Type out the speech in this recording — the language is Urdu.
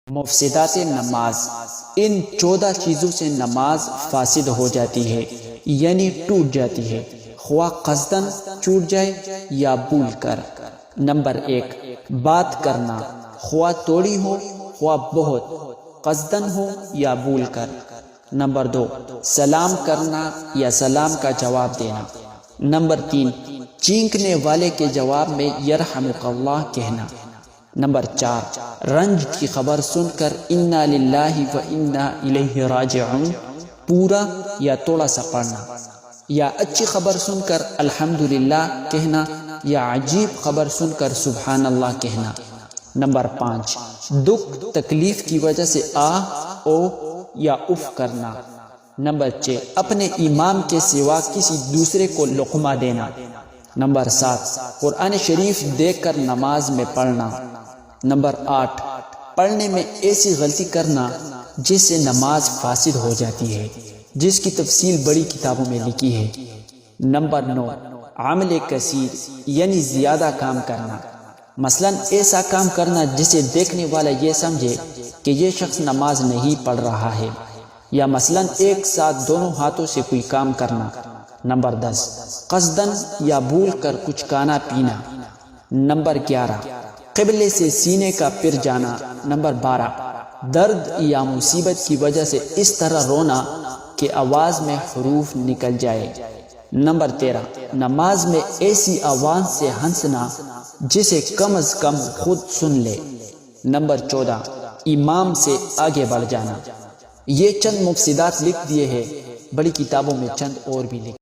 مفسدات نماز، ان 14 چیزوں سے نماز فاسد ہو جاتی ہے، یعنی ٹوٹ جاتی ہے، خواہ قصداً ٹوٹ جائے یا بھول کر۔ نمبر 1، بات کرنا، خواہ توڑی ہو خواہ بہت، قصداً ہو یا بھول کر۔ نمبر 2، سلام کرنا یا سلام کا جواب دینا۔ نمبر 3، چینکنے والے کے جواب میں یرحمک اللہ کہنا۔ نمبر 4، رنج کی خبر سن کر انا للہ و انا الیہ راجعون پورا یا تھوڑا سا پڑھنا، یا اچھی خبر سن کر الحمدللہ کہنا، یا عجیب خبر سن کر سبحان اللہ کہنا۔ نمبر 5، دکھ تکلیف کی وجہ سے او یا اف کرنا۔ نمبر 6، اپنے امام کے سوا کسی دوسرے کو لقمہ دینا۔ نمبر 7، قرآن شریف دیکھ کر نماز میں پڑھنا۔ نمبر 8، پڑھنے میں ایسی غلطی کرنا جس سے نماز فاسد ہو جاتی ہے، جس کی تفصیل بڑی کتابوں میں لکھی ہے۔ نمبر 9، عمل کثیر یعنی زیادہ کام کرنا، مثلا ایسا کام کرنا جسے دیکھنے والا یہ سمجھے کہ یہ شخص نماز نہیں پڑھ رہا ہے، یا مثلا ایک ساتھ دونوں ہاتھوں سے کوئی کام کرنا۔ نمبر 10، قصداً یا بھول کر کچھ کھانا پینا۔ نمبر 11، قبلے سے سینے کا پھر جانا۔ نمبر 12، درد یا مصیبت کی وجہ سے اس طرح رونا کہ آواز میں حروف نکل جائے۔ نمبر 13، نماز میں ایسی آواز سے ہنسنا جسے کم از کم خود سن لے۔ نمبر 14، امام سے آگے بڑھ جانا۔ یہ چند مفسدات لکھ دیے ہیں، بڑی کتابوں میں چند اور بھی لکھ